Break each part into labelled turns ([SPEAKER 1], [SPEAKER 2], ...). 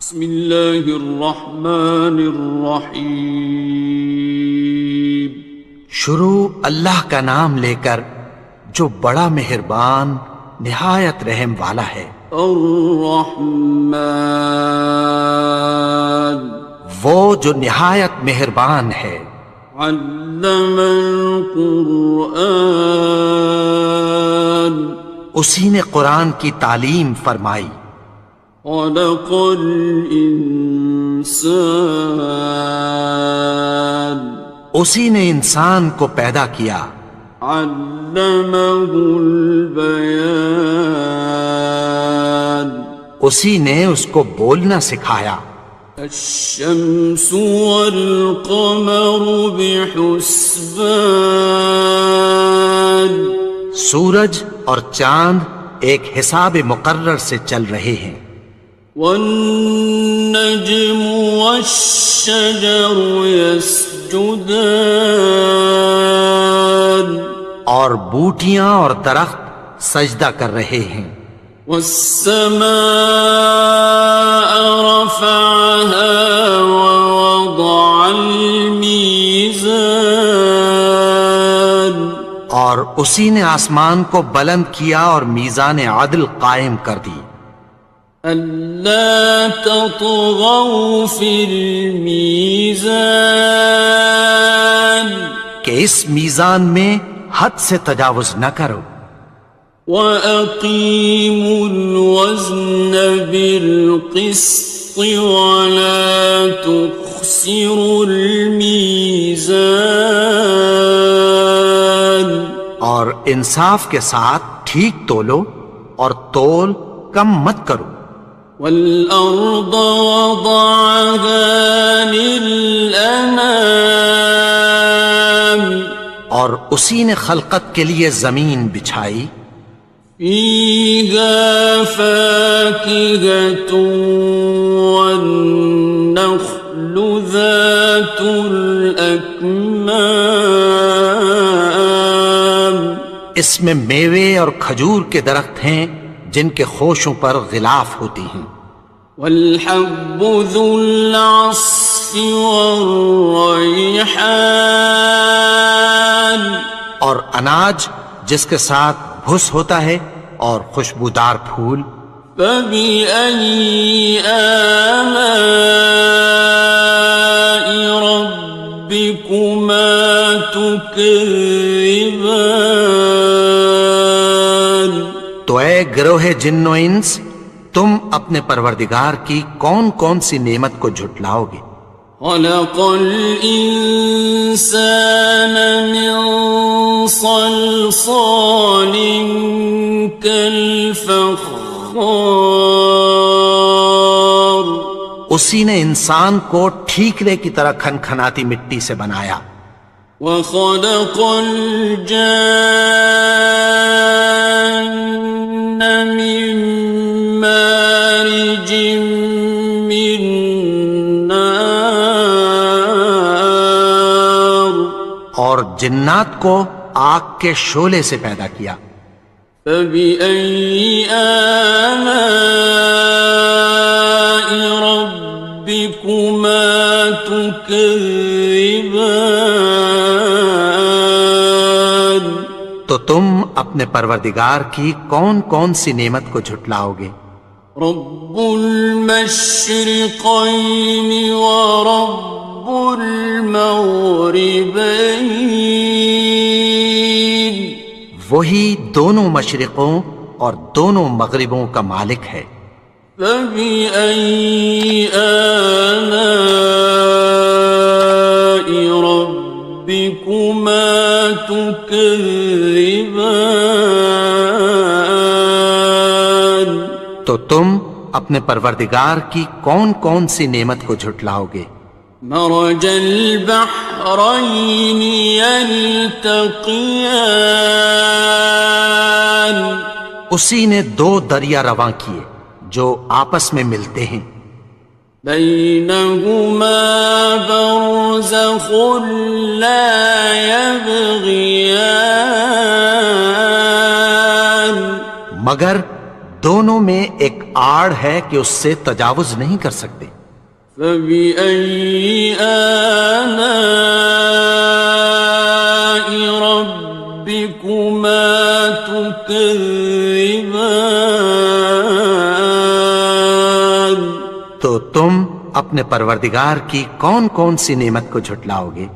[SPEAKER 1] بسم اللہ الرحمن الرحیم۔
[SPEAKER 2] شروع اللہ کا نام لے کر جو بڑا مہربان نہایت رحم والا ہے۔
[SPEAKER 1] الرحمن،
[SPEAKER 2] وہ جو نہایت مہربان ہے۔
[SPEAKER 1] علم القرآن،
[SPEAKER 2] اسی نے قرآن کی تعلیم فرمائی۔
[SPEAKER 1] خلق الانسان،
[SPEAKER 2] اسی نے انسان کو پیدا کیا۔
[SPEAKER 1] علمہ البیان،
[SPEAKER 2] اسی نے اس کو بولنا سکھایا۔
[SPEAKER 1] الشمس والقمر بحسبان،
[SPEAKER 2] سورج اور چاند ایک حساب مقرر سے چل رہے ہیں۔
[SPEAKER 1] والنجم والشجر يسجدان،
[SPEAKER 2] اور بوٹیاں اور درخت سجدہ کر رہے ہیں۔
[SPEAKER 1] والسماء رفعها ووضع الميزان،
[SPEAKER 2] اور اسی نے آسمان کو بلند کیا اور میزان عدل قائم کر دی۔
[SPEAKER 1] ألا تطغوا في الميزان،
[SPEAKER 2] کہ اس میزان میں حد سے تجاوز نہ کرو۔
[SPEAKER 1] وَأَقِيمُوا الْوَزْنَ بِالْقِسْطِ وَلَا تُخْسِرُوا الْمِيزَانَ،
[SPEAKER 2] اور انصاف کے ساتھ ٹھیک تولو اور تول کم مت کرو۔
[SPEAKER 1] وَالْأَرْضَ وَضَعَهَا لِلْأَنَامِ،
[SPEAKER 2] اور اسی نے خلقت کے لیے زمین بچھائی۔
[SPEAKER 1] فِيهَا فَاكِهَةٌ وَالنَّخْلُ ذَاتُ الْأَكْمَامِ،
[SPEAKER 2] اس میں میوے اور کھجور کے درخت ہیں جن کے خوشوں پر غلاف ہوتی ہیں۔
[SPEAKER 1] وَالْحَبُّ ذُو الْعَصْفِ وَالرَّيْحَانِ،
[SPEAKER 2] اور اناج جس کے ساتھ بھس ہوتا ہے اور خوشبودار پھول۔
[SPEAKER 1] فَبِأَيِّ آلَاءِ رَبِّكُمَا تُكَذِّبَانِ،
[SPEAKER 2] تو اے گروہ جن و انس، تم اپنے پروردگار کی کون کون سی نعمت کو جھٹلاؤ گے؟
[SPEAKER 1] خَلَقَ الْإِنسَانَ مِنْ صَلْصَالٍ كَالْفَخَّارِ،
[SPEAKER 2] اسی نے انسان کو ٹھیکرے کی طرح کھنکھناتی مٹی سے بنایا۔
[SPEAKER 1] وَخَلَقَ الْجَانَّ مِن مَّارِجٍ مِّن نَّارٍ،
[SPEAKER 2] اور جنات کو آگ کے شعلے سے پیدا کیا۔
[SPEAKER 1] فَبِأَيِّ آلَاءِ رَبِّكُمَا تُكَذِّبَانِ،
[SPEAKER 2] تو تم اپنے پروردگار کی کون کون سی نعمت کو جھٹلاؤ گے؟
[SPEAKER 1] رب المشرقین ورب المغربین،
[SPEAKER 2] وہی دونوں مشرقوں اور دونوں مغربوں کا مالک ہے۔
[SPEAKER 1] فَبِأَيِّ آلَاءِ رَبِّكُمَا تُكَذِّبَانِ،
[SPEAKER 2] تو تم اپنے پروردگار کی کون کون سی نعمت کو جھٹلاؤ گے؟
[SPEAKER 1] مرج البحرین یلتقیان،
[SPEAKER 2] اسی نے دو دریا رواں کیے جو آپس میں ملتے ہیں۔
[SPEAKER 1] بینہما برزخ لا یبغیان،
[SPEAKER 2] مگر دونوں میں ایک آڑ ہے کہ اس سے تجاوز نہیں کر سکتے۔
[SPEAKER 1] فبأي آلاء ربكما تكذبان؟
[SPEAKER 2] تو تم اپنے پروردگار کی کون کون سی نعمت کو جھٹلاؤ گے؟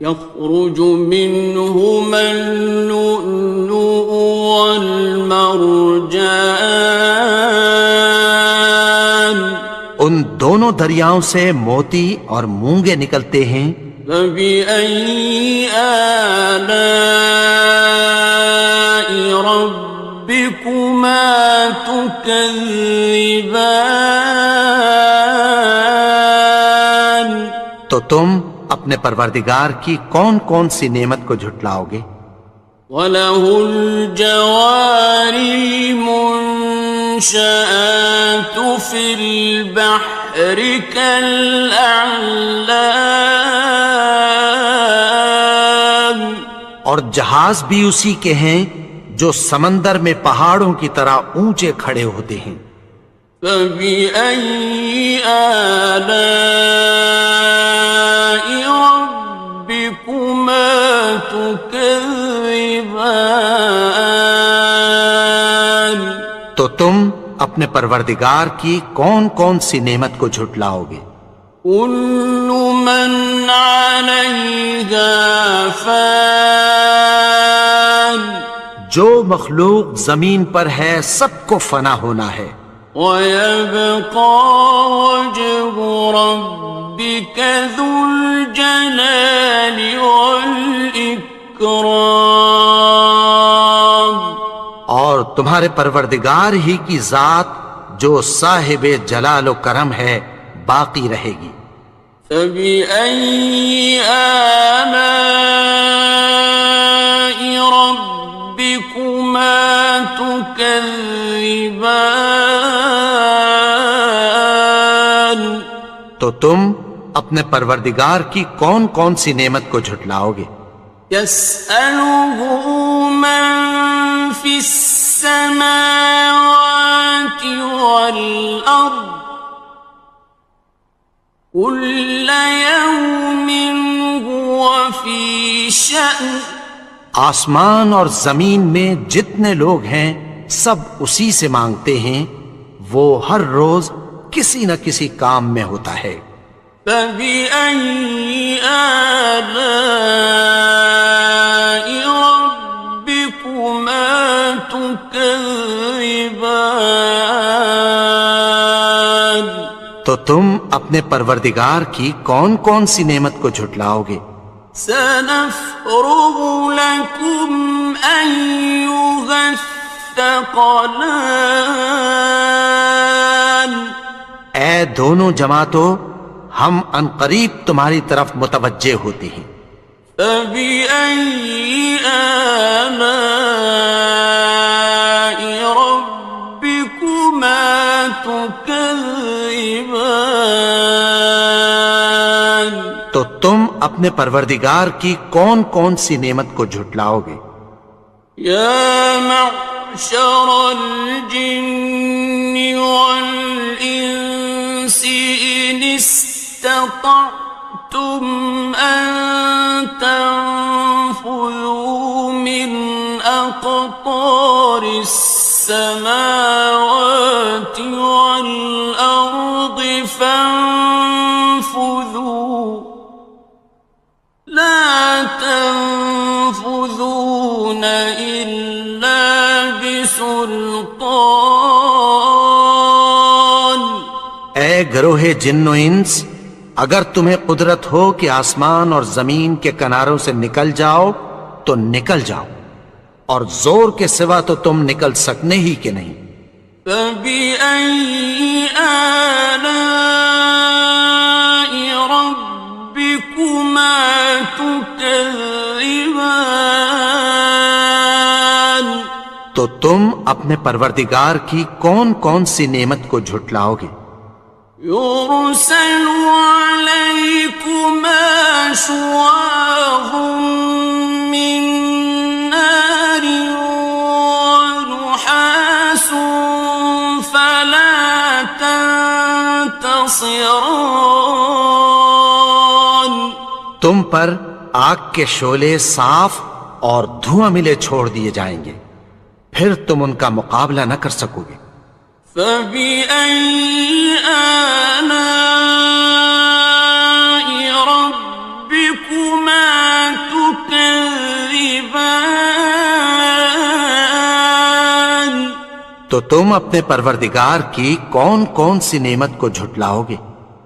[SPEAKER 1] يخرج منهما اللؤلؤ والمرجان،
[SPEAKER 2] ان دونوں دریاؤں سے موتی اور مونگے نکلتے ہیں۔
[SPEAKER 1] فبأي آلاء ربكما تكذبان؟
[SPEAKER 2] تو تم اپنے پروردگار کی کون کون سی نعمت کو جھٹلاؤ گے؟
[SPEAKER 1] وَلَهُ الْجَوَارِ الْمُنشَآتُ فِي الْبَحْرِ كَالْأَعْلَامِ،
[SPEAKER 2] اور جہاز بھی اسی کے ہیں جو سمندر میں پہاڑوں کی طرح اونچے کھڑے ہوتے ہیں۔
[SPEAKER 1] فَبِأَيِّ آلَاءِ رَبِّكُمَا تُكَذِّبَانِ؟
[SPEAKER 2] تو تم اپنے پروردگار کی کون کون سی نعمت کو جھٹلاؤ گے؟
[SPEAKER 1] كُلُّ مَنْ عَلَيْهَا فَانٍ،
[SPEAKER 2] جو مخلوق زمین پر ہے سب کو فنا ہونا ہے۔
[SPEAKER 1] وَيَبْقَى وَجْهُ رَبِّكَ ذُو الْجَلَالِ وَالْإِكْرَامِ،
[SPEAKER 2] اور تمہارے پروردگار ہی کی ذات جو صاحب جلال و کرم ہے باقی رہے گی۔
[SPEAKER 1] فَبِأَيِّ آلَاءِ رَبِّكُمَا تُكَذِّبَانِ؟
[SPEAKER 2] تو تم اپنے پروردگار کی کون کون سی نعمت کو جھٹلاؤ گے؟
[SPEAKER 1] يَسْأَلُهُ مَن فِي السَّمَاوَاتِ وَالْأَرْضِ كُلَّ يَوْمٍ هُوَ فِي شَأْنٍ،
[SPEAKER 2] آسمان اور زمین میں جتنے لوگ ہیں سب اسی سے مانگتے ہیں، وہ ہر روز کسی نہ کسی کام میں ہوتا ہے۔
[SPEAKER 1] فَبِأَيِّ آلَاءِ رَبِّكُمَا تُكَذِّبَانِ؟
[SPEAKER 2] تو تم اپنے پروردگار کی کون کون سی نعمت کو جھٹلاؤ گے؟
[SPEAKER 1] سَنَفْرُغُ لَكُمْ أَيُّهَ الثَّقَلَانِ،
[SPEAKER 2] اے دونوں جماعتوں، ہم عنقریب تمہاری طرف متوجہ ہوتے ہیں۔
[SPEAKER 1] فَبِأَيِّ آلَاءِ رَبِّكُمَا تُكَذِّبَانِ؟
[SPEAKER 2] تو تم اپنے پروردگار کی کون کون سی نعمت کو جھٹلاؤ گے؟
[SPEAKER 1] يَا مَعْشَرَ الْجِنِّ وَالْإِنسِ إِنِ اسْتَطَعْتُمْ أَن تَنفُذُوا مِنْ أَقْطَارِ السَّمَاوَاتِ وَالْأَرْضِ فَانفُذُوا لَا تَنفُذُونَ إِلَّا بِسُلْطَانٍ۔
[SPEAKER 2] اے گروہ جن و انس، اگر تمہیں قدرت ہو کہ آسمان اور زمین کے کناروں سے نکل جاؤ تو نکل جاؤ، اور زور کے سوا تو تم نکل سکنے ہی کہ نہیں۔
[SPEAKER 1] فَبِأَيِّ آلَاءِ رَبِّكُمَا تُكَذِّبَانِ؟
[SPEAKER 2] تو تم اپنے پروردگار کی کون کون سی نعمت کو جھٹلاؤ گے؟
[SPEAKER 1] يُرْسَلُ عَلَيْكُمَا شُوَاظٌ مِّن نَّارٍ وَنُحَاسٌ فَلَا تنتصران.
[SPEAKER 2] تم پر آگ کے شعلے صاف اور دھواں ملے چھوڑ دیے جائیں گے، پھر تم ان کا مقابلہ نہ کر سکو گے۔
[SPEAKER 1] فَبِأَيِّ آلَاءِ رَبِّكُمَا تُكَذِّبَانِ.
[SPEAKER 2] تو تم اپنے پروردگار کی کون کون سی نعمت کو جھٹلاؤ گے؟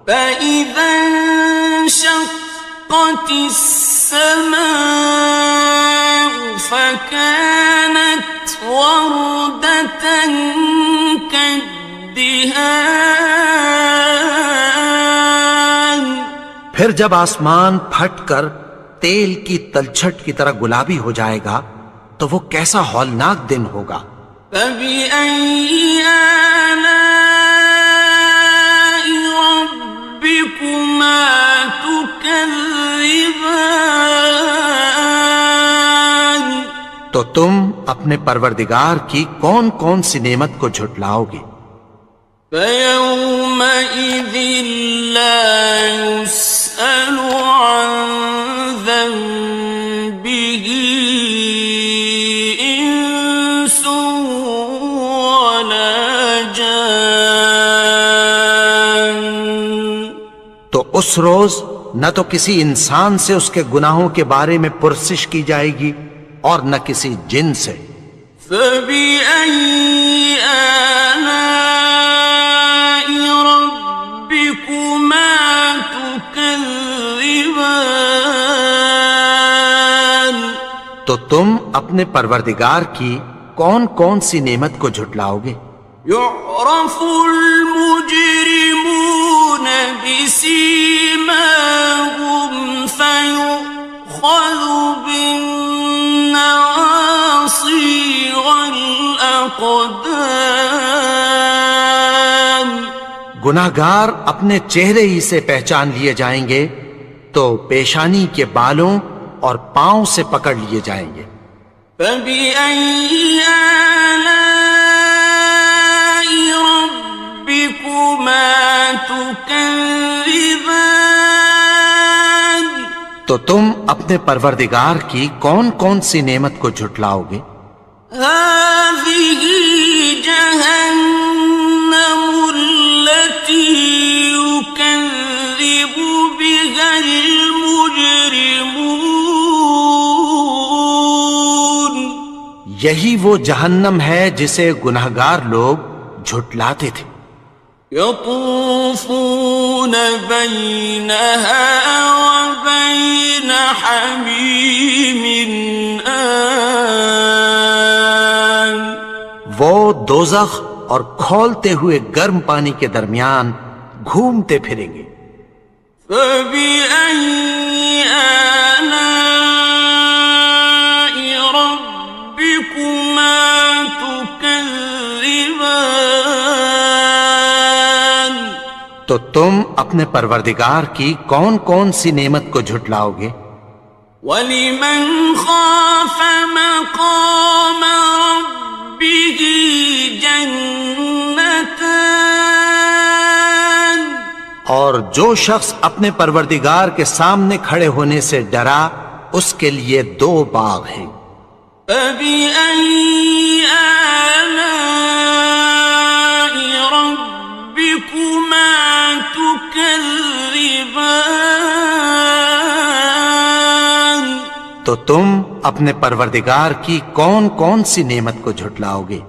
[SPEAKER 1] فَإِذَا انشَقَّتِ السَّمَاءُ فَكَانَتْ وَرْدَةً كَالدِّهَانِ.
[SPEAKER 2] پھر جب آسمان پھٹ کر تیل کی تلچھٹ کی طرح گلابی ہو جائے گا تو وہ کیسا ہولناک دن ہوگا۔
[SPEAKER 1] فَبِأَيِّ آلَاءِ رَبِّكُمَا تُكَذِّبَانِ.
[SPEAKER 2] تو تم اپنے پروردگار کی کون کون سی نعمت کو جھٹلاؤ گے؟
[SPEAKER 1] فَيَوْمَئِذٍ لَا يُسْأَلُ عَنْ ذَنبِهِ إِنسٌ وَلَا جَانٌ.
[SPEAKER 2] تو اس روز نہ تو کسی انسان سے اس کے گناہوں کے بارے میں پرسش کی جائے گی اور نہ کسی جن سے۔
[SPEAKER 1] فَبِأَيِّ آلَاءِ رَبِّكُمَا تُكَذِّبَانِ.
[SPEAKER 2] تو تم اپنے پروردگار کی کون کون سی نعمت کو جھٹلاؤ گے؟
[SPEAKER 1] يُعْرَفُ الْمُجْرِمُونَ بِسِيمَاهُمْ فَيُؤْخَذُ بِالنَّوَاصِي وَالْأَقْدَامِ.
[SPEAKER 2] گناہگار اپنے چہرے ہی سے پہچان لیے جائیں گے تو پیشانی کے بالوں اور پاؤں سے پکڑ لیے جائیں گے۔
[SPEAKER 1] فَبِأَيِّ آلَاءِ رَبِّكُمَا تُكَذِّبَانِ.
[SPEAKER 2] تو تم اپنے پروردگار کی کون کون سی نعمت کو جھٹلاؤ گے؟
[SPEAKER 1] هَٰذِهِ جَهَنَّمُ الَّتِي يُكَذِّبُ بِهَا الْمُجْرِمُونَ.
[SPEAKER 2] یہی وہ جہنم ہے جسے گناہگار لوگ جھٹلاتے تھے۔
[SPEAKER 1] يَطُوفُونَ بَيْنَهَا وَبَيْنَ حَمِيمٍ آنٍ.
[SPEAKER 2] وہ دوزخ اور کھولتے ہوئے گرم پانی کے درمیان گھومتے پھریں گے۔
[SPEAKER 1] فَبِأَيِّ آلَاءِ رَبِّكُمَا تُكَذِّبَانِ.
[SPEAKER 2] تو تم اپنے پروردگار کی کون کون سی نعمت کو جھٹلاؤ گے؟
[SPEAKER 1] وَلِمَنْ خَافَ مَقَامَ رَبِّهِ جَنَّتَانِ.
[SPEAKER 2] اور جو شخص اپنے پروردگار کے سامنے کھڑے ہونے سے ڈرا اس کے لیے 2 باغ ہیں۔
[SPEAKER 1] فَبِأَيِّ آلَاءِ رَبِّكُمَا تُكَذِّبَانِ.
[SPEAKER 2] تو تم اپنے پروردگار کی کون کون سی نعمت کو جھٹلاؤ گے؟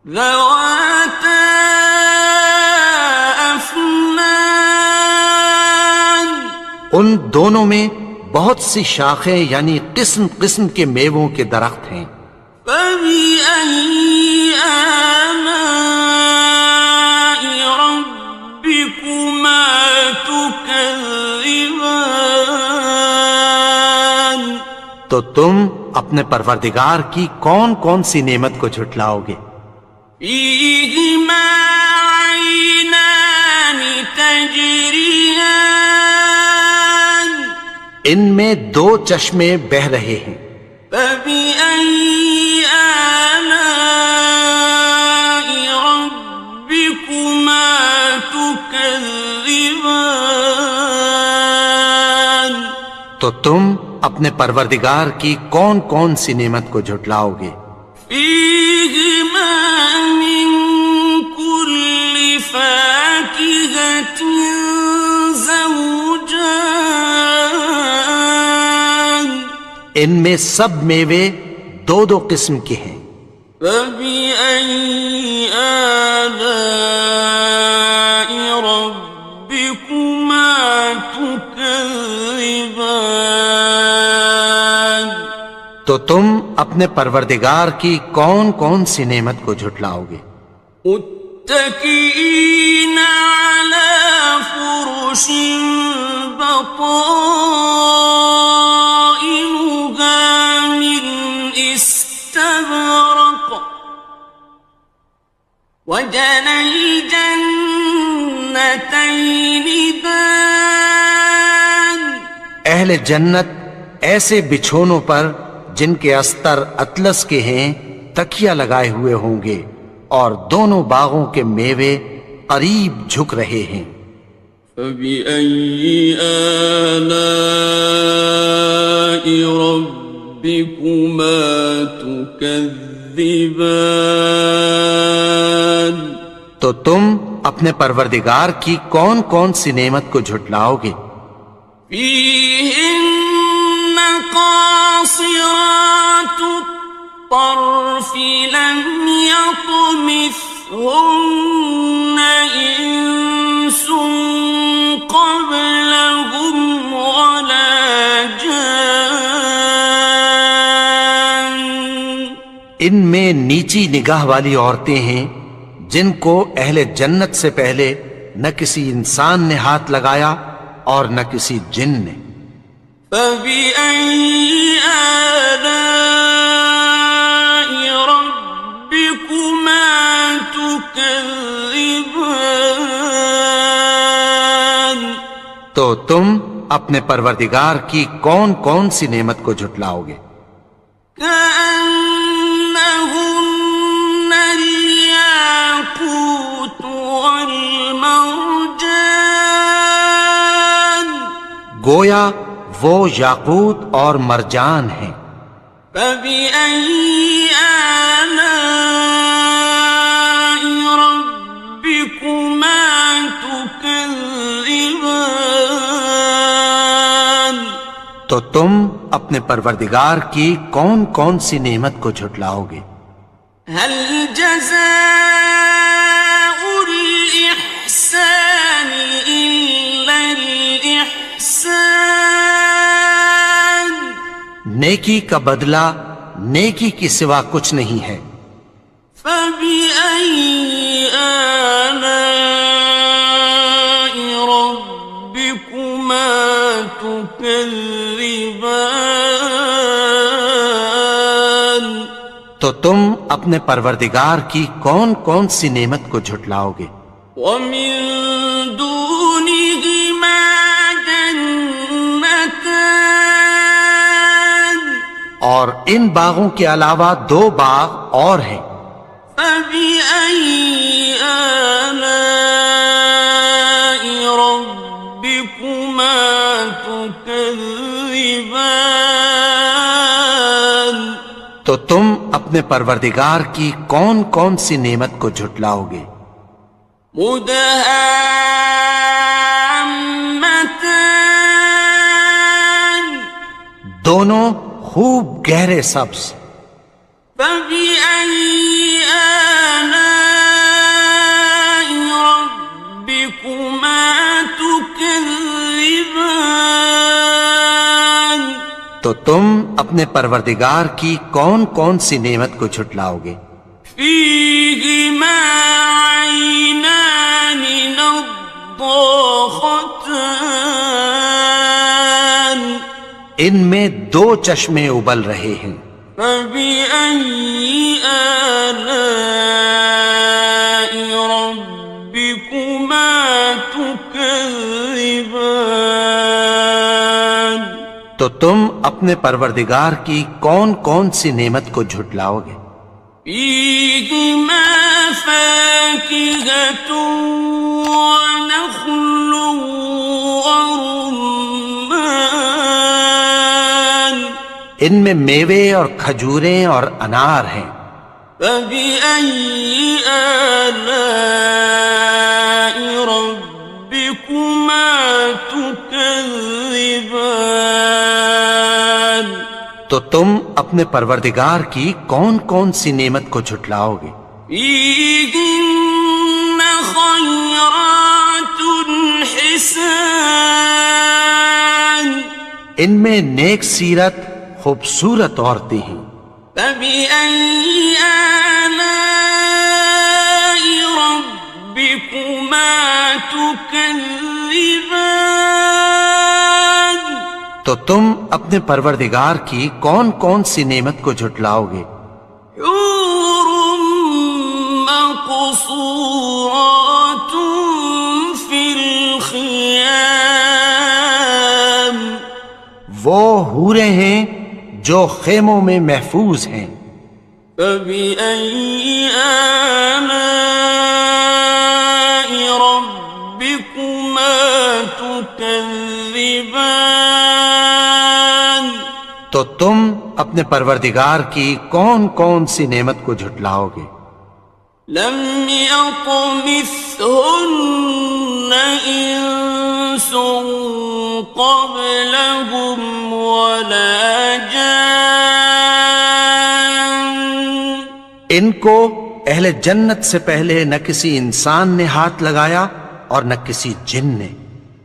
[SPEAKER 1] ذَوَاتَا أَفْنَانٍ.
[SPEAKER 2] ان دونوں میں بہت سی شاخیں یعنی قسم قسم کے میووں کے درخت ہیں۔
[SPEAKER 1] فَبِأَيِّ آلَاءِ رَبِّكُمَا تُكَذِّبَانِ.
[SPEAKER 2] تو تم اپنے پروردگار کی کون کون سی نعمت کو جھٹلاؤ گے؟
[SPEAKER 1] فِيهِمَا عَيْنَانِ تَجْرِيَانِ.
[SPEAKER 2] ان میں 2 چشمے بہہ رہے ہیں۔
[SPEAKER 1] فَبِأَيِّ آلَاءِ رَبِّكُمَا تُكَذِّبَانِ. تكذبان
[SPEAKER 2] تو تم اپنے پروردگار کی کون کون سی نعمت کو جھٹلاؤ گے؟
[SPEAKER 1] فيهما من كل فاكهة زوجان
[SPEAKER 2] ان میں سب میوے دو دو قسم کے ہیں۔
[SPEAKER 1] فبأي آلاء ربكما تكذبان
[SPEAKER 2] تو تم اپنے پروردگار کی کون کون سی نعمت کو جھٹلاؤ گے؟
[SPEAKER 1] متكئين على فرش بطائنها من استبرق وجنى الجنتين دان
[SPEAKER 2] اہل جنت ایسے بچھونوں پر جن کے استر اطلس کے ہیں تکیہ لگائے ہوئے ہوں گے، اور دونوں باغوں کے میوے قریب جھک رہے ہیں۔
[SPEAKER 1] فبأي آلاء ربكما تكذبان
[SPEAKER 2] تو تم اپنے پروردگار کی کون کون سی نعمت کو جھٹلاؤ گے؟
[SPEAKER 1] فيهن قاصرات الطرف لم يطمثهن إنس قبلهم ولا جان
[SPEAKER 2] ان میں نیچی نگاہ والی عورتیں ہیں جن کو اہل جنت سے پہلے نہ کسی انسان نے ہاتھ لگایا اور نہ کسی جن نے۔
[SPEAKER 1] فبأي آلاء ربكما تكذبان
[SPEAKER 2] تو تم اپنے پروردگار کی کون کون سی نعمت کو جھٹلاؤ گے؟
[SPEAKER 1] كأنهن الياقوت والمرجان
[SPEAKER 2] گویا وہ یاقوت اور مرجان ہیں۔
[SPEAKER 1] فبأي آلاء ربكما تكذبان
[SPEAKER 2] تو تم اپنے پروردگار کی کون کون سی نعمت کو جھٹلاؤ گے؟
[SPEAKER 1] هل جزاء الإحسان إلا الإحسان
[SPEAKER 2] نیکی کا بدلہ نیکی کی سوا کچھ نہیں ہے۔
[SPEAKER 1] فبأي آلاء ربكما تكذبان
[SPEAKER 2] تو تم اپنے پروردگار کی کون کون سی نعمت کو جھٹلاؤ گے؟
[SPEAKER 1] ومن دونهما جنتان
[SPEAKER 2] اور ان باغوں کے علاوہ دو باغ اور ہیں۔
[SPEAKER 1] فبأي آلاء ربكما تكذبان
[SPEAKER 2] تو تم اپنے پروردگار کی کون کون سی نعمت کو جھٹلاؤ گے؟
[SPEAKER 1] مدهامتان
[SPEAKER 2] دونوں خوب گہرے سبز۔
[SPEAKER 1] فبأي آلاء ربكما تكذبان
[SPEAKER 2] تو تم اپنے پروردگار کی کون کون سی نعمت کو جھٹلاؤ گے؟
[SPEAKER 1] فيهما عينان نضاختان
[SPEAKER 2] ان میں دو چشمے ابل رہے ہیں۔
[SPEAKER 1] فبأي آلاء ربكما تكذبان
[SPEAKER 2] تو تم اپنے پروردگار کی کون کون سی نعمت کو جھٹلاؤ گے؟
[SPEAKER 1] فيهما فاكهة ونخل ورمان
[SPEAKER 2] ان میں میوے اور کھجوریں اور انار ہیں.
[SPEAKER 1] فبأي آلاء ربكما تكذبان
[SPEAKER 2] تو تم اپنے پروردگار کی کون کون سی نعمت کو جھٹلاؤ گے؟
[SPEAKER 1] فيهن خيرات حسان
[SPEAKER 2] ان میں نیک سیرت خوبصورت عورتیں ہیں.
[SPEAKER 1] فبأي آلاء ربكما تكذبان
[SPEAKER 2] تو تم اپنے پروردگار کی کون کون سی نعمت کو جھٹلاؤ گے؟
[SPEAKER 1] حور مقصورات في الخيام
[SPEAKER 2] وہ حوریں ہیں جو خیموں میں محفوظ ہیں.
[SPEAKER 1] فبأي آلاء ربكما تكذبان
[SPEAKER 2] تو تم اپنے پروردگار کی کون کون سی نعمت کو جھٹلاؤ گے؟
[SPEAKER 1] لم يطمثهن إنس قبلهم ولا جان
[SPEAKER 2] ان کو اہل جنت سے پہلے نہ کسی انسان نے ہاتھ لگایا اور نہ کسی جن نے.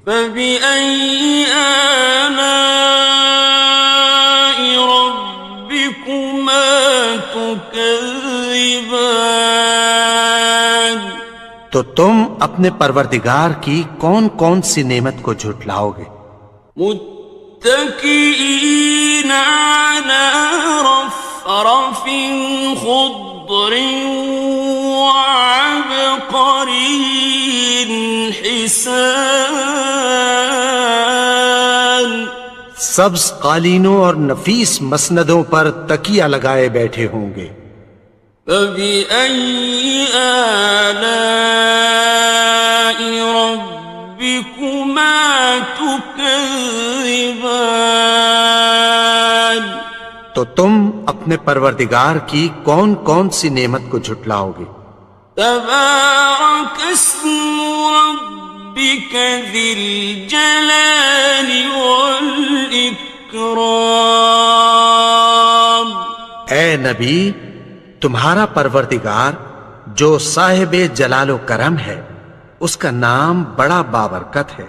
[SPEAKER 1] فبأي آلاء ربكما تكذبان
[SPEAKER 2] تو تم اپنے پروردگار کی کون کون سی نعمت کو جھٹلاؤ گے؟
[SPEAKER 1] متكئين على رفرف خضر وعبقري حسان
[SPEAKER 2] سبز قالینوں اور نفیس مسندوں پر تکیہ لگائے بیٹھے ہوں گے.
[SPEAKER 1] فبأي آلاء ربكما تكذبان
[SPEAKER 2] تو تم اپنے پروردگار کی کون کون سی نعمت کو جھٹلاؤ گے؟
[SPEAKER 1] تبارك اسم ربك ذي الجلال والإكرام
[SPEAKER 2] اے نبی، تمہارا پروردگار جو صاحب جلال و کرم ہے، اس کا نام بڑا بابرکت ہے.